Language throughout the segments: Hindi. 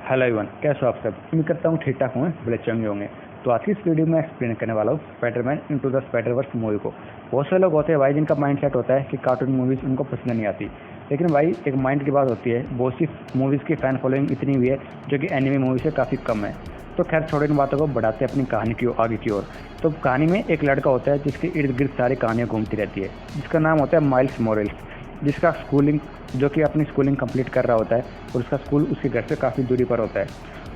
हेलो एवरीवन, कैसे हो आप सब। उम्मीद करता हूँ ठीक ठाक होंगे, बड़े चंगे होंगे। तो आज की इस वीडियो में एक्सप्लेन करने वाला हूँ Spiderman into the Spider-Verse movie को। बहुत से लोग होते हैं भाई जिनका माइंड सेट होता है कि कार्टून मूवीज़ उनको पसंद नहीं आती, लेकिन भाई एक माइंड की बात होती है। बहुत सी मूवीज़ की फ़ैन फॉलोइंग इतनी हुई है जो कि एनिमे मूवी से काफ़ी कम है। तो खैर छोड़ो इन बातों को, बढ़ाते हैं अपनी कहानी की आगे की ओर। तो कहानी में एक लड़का होता है जिसके इर्द गिर्द सारी कहानियाँ घूमती रहती है, जिसका नाम होता है माइल्स मोरेल्स, जिसका स्कूलिंग जो कि अपनी स्कूलिंग कंप्लीट कर रहा होता है और उसका स्कूल उसके घर से काफ़ी दूरी पर होता है।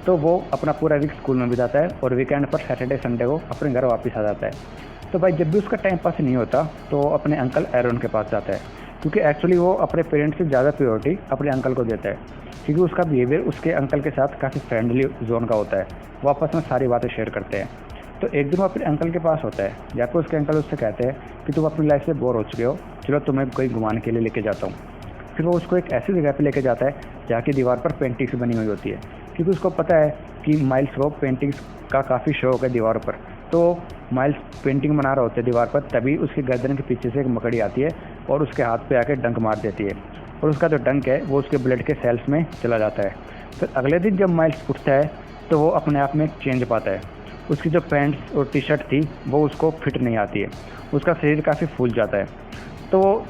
तो वो अपना पूरा वीक स्कूल में बिताता है और वीकेंड पर सैटरडे संडे को अपने घर वापस आ जाता है। तो भाई जब भी उसका टाइम पास नहीं होता तो वो अपने अंकल एरोन के पास जाता है, क्योंकि एक्चुअली वो अपने पेरेंट्स से ज़्यादा प्रायोरिटी अपने अंकल को देता है, क्योंकि उसका बिहेवियर उसके अंकल के साथ काफ़ी फ्रेंडली जोन का होता है। वो आपस में सारी बातें शेयर करते हैं। तो एक दिन वो अपने अंकल के पास होता है, जहाँ पर उसके अंकल उससे कहते हैं कि तुम अपनी लाइफ से बोर हो चुके हो, चलो तुम्हें कोई घुमाने के लिए लेके जाता हूँ। फिर वो उसको एक ऐसी जगह पे लेके जाता है जहाँ की दीवार पर पेंटिंग्स बनी हुई होती है, क्योंकि उसको पता है कि माइल्स को पेंटिंग्स का काफ़ी शौक है दीवार पर। तो माइल्स पेंटिंग बना रहा होता है दीवार पर, तभी उसकी गर्दन के पीछे से एक मकड़ी आती है और उसके हाथ पे आके डंक मार देती है, और उसका जो डंक है वो उसके ब्लड के सेल्स में चला जाता है। फिर अगले दिन जब माइल्स उठता है तो वो अपने आप में एक चेंज पाता है। उसकी जो पैंट्स और टी शर्ट थी वो उसको फिट नहीं आती है, उसका शरीर काफ़ी फूल जाता है। तो वो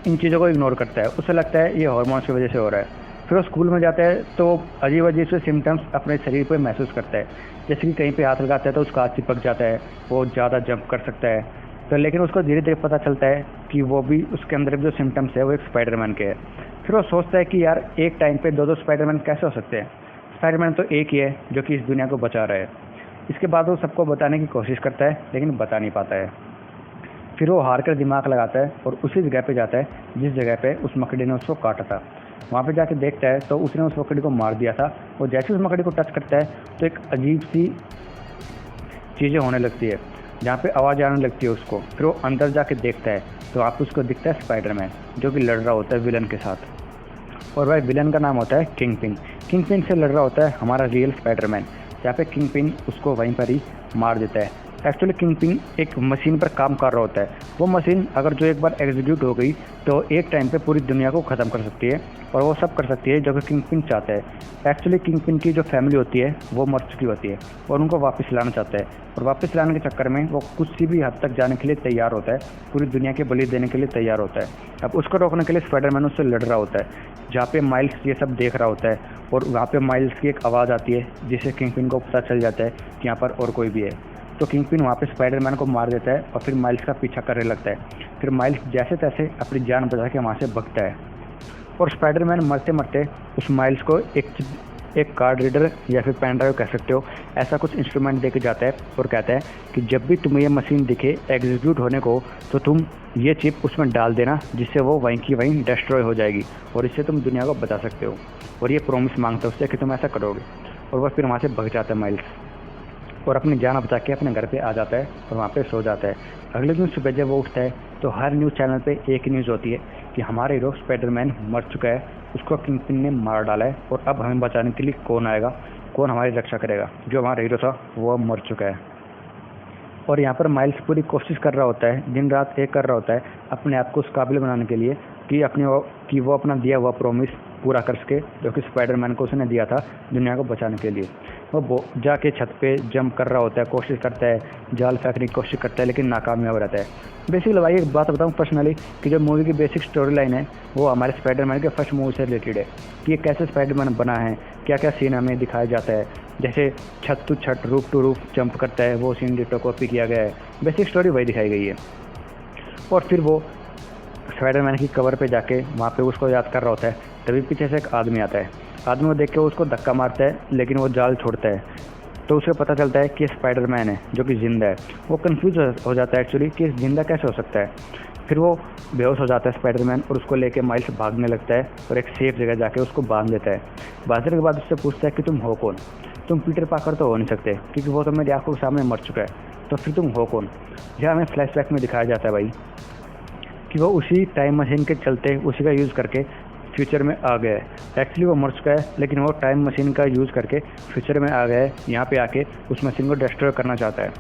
इन चीज़ों को इग्नोर करता है, उसे लगता है ये हार्मोन्स की वजह से हो रहा है। फिर वो स्कूल में जाता है तो अजीब अजीब से सिम्टम्स अपने शरीर पर महसूस करता है, जैसे कि कहीं पे हाथ लगाता है तो उसका हाथ चिपक जाता है, वो ज़्यादा जंप कर सकता है। तो लेकिन उसको धीरे धीरे पता चलता है कि वो भी उसके अंदर जो सिम्टम्स है वो एक स्पाइडरमैन के है। फिर वो सोचता है कि यार एक टाइम पे दो स्पाइडरमैन कैसे हो सकते हैं, स्पाइडरमैन तो एक ही है जो कि इस दुनिया को बचा रहा है। इसके बाद वो सबको बताने की कोशिश करता है लेकिन बता नहीं पाता है। फिर वो हार कर दिमाग लगाता है और उसी जगह पे जाता है जिस जगह पे उस मकड़ी ने उसको काटा था। वहाँ पे जाके देखता है तो उसने उस मकड़ी को मार दिया था। वो जैसे उस मकड़ी को टच करता है तो एक अजीब सी चीज़ें होने लगती है, जहाँ पे आवाज़ आने लगती है उसको। फिर वो अंदर जाके देखता है तो वहाँ पे उसको दिखता है स्पाइडरमैन, जो कि लड़ रहा होता है विलन के साथ। और भाई विलन का नाम होता है किंगपिन। किंगपिन से लड़ रहा होता है हमारा रियल स्पाइडरमैन, जहाँ पे किंगपिन उसको वहीं पर ही मार देता है। एक्चुअली किंगपिन एक मशीन पर काम कर रहा होता है। वो मशीन अगर जो एक बार एग्जीक्यूट हो गई तो एक टाइम पे पूरी दुनिया को ख़त्म कर सकती है, और वो सब कर सकती है जो कि किंगपिन चाहता है। एक्चुअली किंगपिन की जो फैमिली होती है वो मर चुकी होती है और उनको वापस लाना चाहता है, और वापस लाने के चक्कर में वो कुछ भी हद तक जाने के लिए तैयार होता है, पूरी दुनिया के बलि देने के लिए तैयार होता है। अब उसको रोकने के लिए स्पाइडरमैन उससे लड़ रहा होता है, जहाँ पे माइल्स ये सब देख रहा होता है, और वहाँ पे माइल्स की एक आवाज़ आती है जिससे किंगपिन को पता चल जाता है कि यहाँ पर और कोई भी है। तो किंगपिन वहाँ पे स्पाइडरमैन को मार देता है और फिर माइल्स का पीछा करने लगता है। फिर माइल्स जैसे तैसे अपनी जान बचा के वहाँ से भागता है, और स्पाइडरमैन मरते मरते उस माइल्स को एक कार्ड रीडर या फिर पेन ड्राइव कह सकते हो, ऐसा कुछ इंस्ट्रूमेंट दे के जाता है और कहता है कि जब भी तुम्हें ये मशीन दिखे एग्जीक्यूट होने को तो तुम ये चिप उसमें डाल देना, जिससे वो वहीं की वहीं डिस्ट्रॉय हो जाएगी और इससे तुम दुनिया को बचा सकते हो। और ये प्रॉमिस मांगता है उससे कि तुम ऐसा करोगे, और वह फिर वहाँ से भाग जाता है माइल्स और अपनी जान बचा के अपने घर पे आ जाता है और वहाँ पे सो जाता है। अगले दिन सुबह जब वो उठता है तो हर न्यूज़ चैनल पे एक न्यूज़ होती है कि हमारा हीरो स्पाइडरमैन मर चुका है, उसको किंगपिन ने मार डाला है, और अब हमें बचाने के लिए कौन आएगा, कौन हमारी रक्षा करेगा। जो हमारा हीरो था वो मर चुका है। और यहाँ पर माइल्स पूरी कोशिश कर रहा होता है, दिन रात एक कर रहा होता है अपने आप को उस काबिल बनाने के लिए कि वो अपना दिया हुआ प्रॉमिस पूरा कर सके, जो कि स्पाइडरमैन को उसने दिया था दुनिया को बचाने के लिए। वो जाके छत पे जंप कर रहा होता है, कोशिश करता है, जाल फेंकने की कोशिश करता है, लेकिन नाकामयाब रहता है। बेसिकली भाई एक बात बताऊँ पर्सनली कि जो मूवी की बेसिक स्टोरी लाइन है वो हमारे स्पाइडरमैन के फर्स्ट मूवी से रिलेटेड है, कि ये कैसे स्पाइडरमैन बना है, क्या क्या सीन हमें दिखाया जाता है, जैसे छत टू छत रूफ टू रूफ जंप करता है, वो सीन डिटो कॉपी किया गया है। बेसिक स्टोरी वही दिखाई गई है। और फिर वो स्पाइडरमैन की कवर पे जाके वहाँ पे उसको याद कर रहा होता है, तभी पीछे से एक आदमी आता है। आदमी को देख के उसको धक्का मारता है, लेकिन वो जाल छोड़ता है। तो उसे पता चलता है कि स्पाइडरमैन है जो कि ज़िंदा है। वो कंफ्यूज हो जाता है एक्चुअली कि ज़िंदा कैसे हो सकता है। फिर वो बेहोश हो जाता है स्पाइडरमैन, और उसको लेके माइल्स भागने लगता है और एक सेफ जगह जाके उसको बांध लेता है। बांधने के बाद उससे पूछता है कि तुम हो कौन। तुम पीटर पाकर तो हो नहीं सकते, क्योंकि वो तो मेरी आंखों के सामने मर चुका है, तो फिर तुम हो कौन। यह हमें फ्लैशबैक में दिखाया जाता है भाई कि वो उसी टाइम मशीन के चलते उसी का यूज़ करके फ्यूचर में आ गया है। एक्चुअली वो मर चुका है, लेकिन वो टाइम मशीन का यूज़ करके फ्यूचर में आ गया है, यहाँ पे आके उस मशीन को डिस्ट्रॉय करना चाहता है,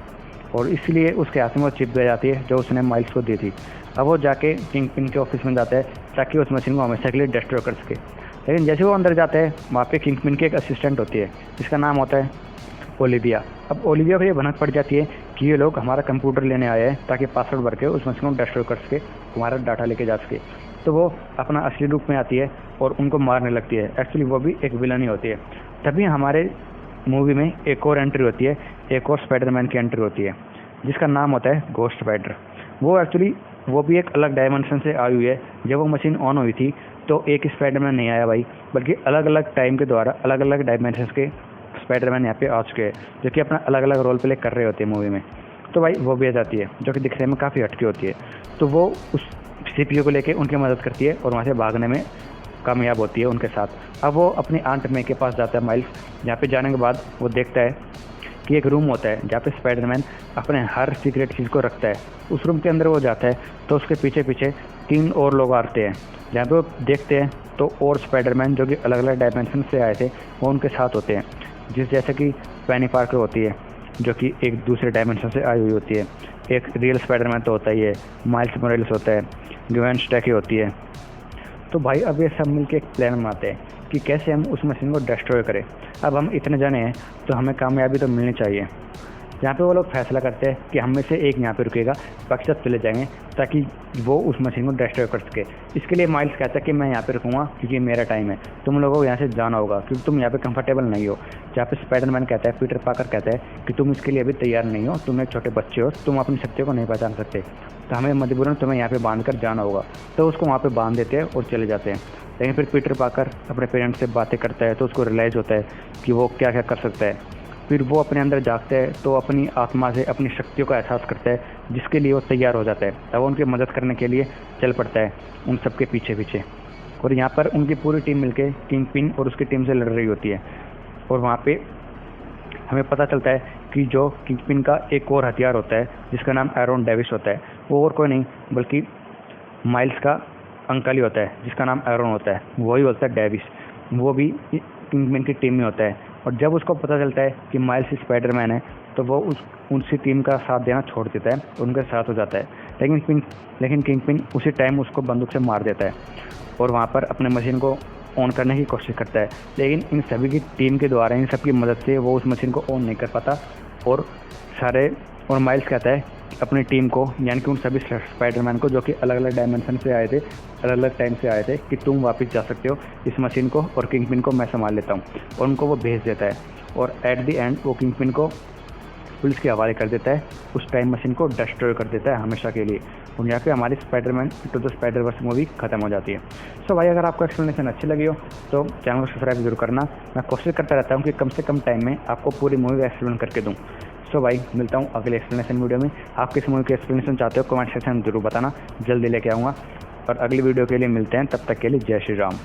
और इसलिए उसके हाथ में वो चिप दे जाती है जो उसने माइल्स को दी थी। अब वो जाके किंगपिन के ऑफिस में जाता है ताकि उस मशीन को हमेशा के लिए डिस्ट्रॉय कर सके। लेकिन जैसे वो अंदर जाते हैं वहाँ पे किंगपिन की एक असिस्टेंट होती है जिसका नाम होता है ओलिविया। अब ओलिविया को ये भनक पड़ जाती है कि ये लोग हमारा कंप्यूटर लेने आए हैं ताकि पासवर्ड भर के उस मशीन को डिस्ट्रॉय कर सके, हमारा डाटा लेके जा सके। तो वो अपना असली रूप में आती है और उनको मारने लगती है। एक्चुअली वो भी एक विलन ही होती है। तभी हमारे मूवी में एक और एंट्री होती है, एक और स्पाइडरमैन की एंट्री होती है जिसका नाम होता है घोस्ट स्पाइडर। वो एक्चुअली वो भी एक अलग डायमेंशन से आई हुई है। जब वो मशीन ऑन हुई थी तो एक स्पाइडरमैन नहीं आया भाई, बल्कि अलग अलग टाइम के द्वारा अलग अलग डायमेंशन के स्पाइडरमैन यहाँ पे आ चुके हैं जो कि अपना अलग अलग रोल प्ले कर रहे होते हैं मूवी में। तो भाई वो भी आ जाती है जो कि दिखने में काफ़ी हटके होती है। तो वो उस सीपीयू को लेके उनकी मदद करती है और वहाँ से भागने में कामयाब होती है उनके साथ। अब वो अपनी आंट मे के पास जाता है माइल्स। जहाँ पे जाने के बाद वो देखता है कि एक रूम होता है जहाँ पे स्पाइडरमैन अपने हर सीक्रेट चीज़ को रखता है। उस रूम के अंदर वो जाता है तो उसके पीछे पीछे 3 और लोग आते हैं। जहाँ पे वो देखते हैं तो और स्पाइडरमैन जो कि अलग अलग डायमेंशन से आए थे वो उनके साथ होते हैं, जैसे कि पेनी पार्कर होती है जो कि एक दूसरे डायमेंशन से आई हुई होती है। एक रियल स्पाइडरमैन तो होता ही है, माइल्स मोरेल्स होता है, ग्वेन स्टैकी होती है। तो भाई अब ये सब मिलके एक प्लान बनाते हैं कि कैसे हम उस मशीन को डिस्ट्रॉय करें। अब हम इतने जाने हैं तो हमें कामयाबी तो मिलनी चाहिए। यहाँ पे वो लोग फैसला करते हैं कि हम में से एक यहाँ पे रुकेगा, बाकी सब चले जाएंगे ताकि वो उस मशीन को डिस्ट्रॉय कर सके। इसके लिए माइल्स कहता है कि मैं यहाँ पे रुकूंगा क्योंकि मेरा टाइम है, तुम लोगों को यहाँ से जाना होगा क्योंकि तुम यहाँ पे कंफर्टेबल नहीं हो। जहाँ पे स्पाइडरमैन कहता है, पीटर पार्कर कहता है कि तुम इसके लिए अभी तैयार नहीं हो, तुम एक छोटे बच्चे हो, तुम अपनी शक्तियों को नहीं पहचान सकते, तो हमें मजबूरन तुम्हें यहाँ पे बांध कर जाना होगा। तो उसको वहाँ पे बांध देते हैं और चले जाते हैं। लेकिन फिर पीटर पार्कर अपने पेरेंट्स से बातें करता है तो उसको रियलाइज़ होता है कि वो क्या क्या कर सकता है। फिर वो अपने अंदर जागता है तो अपनी आत्मा से अपनी शक्तियों का एहसास करता है जिसके लिए वो तैयार हो जाता है। तब वो उनकी मदद करने के लिए चल पड़ता है उन सबके पीछे पीछे। और यहाँ पर उनकी पूरी टीम मिलके किंगपिन और उसकी टीम से लड़ रही होती है। और वहाँ पे हमें पता चलता है कि जो किंगपिन का एक और हथियार होता है जिसका नाम एरोन डेविस होता है, वो और कोई नहीं बल्कि माइल्स का अंकल ही होता है जिसका नाम एरोन होता है, वही होता है डेविस। वो भी किंगपिन की टीम में होता है। और जब उसको पता चलता है कि माइल्स स्पाइडरमैन है तो वो उसी टीम का साथ देना छोड़ देता है, उनके साथ हो जाता है। लेकिन किंगपिन उसी टाइम उसको बंदूक से मार देता है और वहाँ पर अपने मशीन को ऑन करने की कोशिश करता है। लेकिन इन सभी की टीम के द्वारा, इन सब की मदद से वो उस मशीन को ऑन नहीं कर पाता। और माइल्स कहता है अपनी टीम को, यानी कि उन सभी स्पाइडरमैन को जो कि अलग अलग डायमेंशन से आए थे, अलग अलग टाइम से आए थे, कि तुम वापस जा सकते हो इस मशीन को और किंगपिन को मैं संभाल लेता हूँ। और उनको वो भेज देता है और एट द एंड वो किंगपिन को पुलिस के हवाले कर देता है, उस टाइम मशीन को डिस्ट्रॉय कर देता है हमेशा के लिए। और यहाँ पे हमारी Spiderman into the Spider-Verse movie खत्म हो जाती है। सो भाई अगर आपको एक्सप्लेनेशन अच्छी लगी हो तो चैनल को सब्सक्राइब जरूर करना। मैं कोशिश करता रहता हूँ कि कम से कम टाइम में आपको पूरी मूवी एक्सप्लेन करके दूँ। सो भाई मिलता हूँ अगले एक्सप्लेनेशन वीडियो में। आप किस मूवी की एक्सप्लेनेशन चाहते हो कमेंट सेक्शन में जरूर बताना, जल्दी लेके आऊँगा। और अगली वीडियो के लिए मिलते हैं, तब तक के लिए जय श्री राम।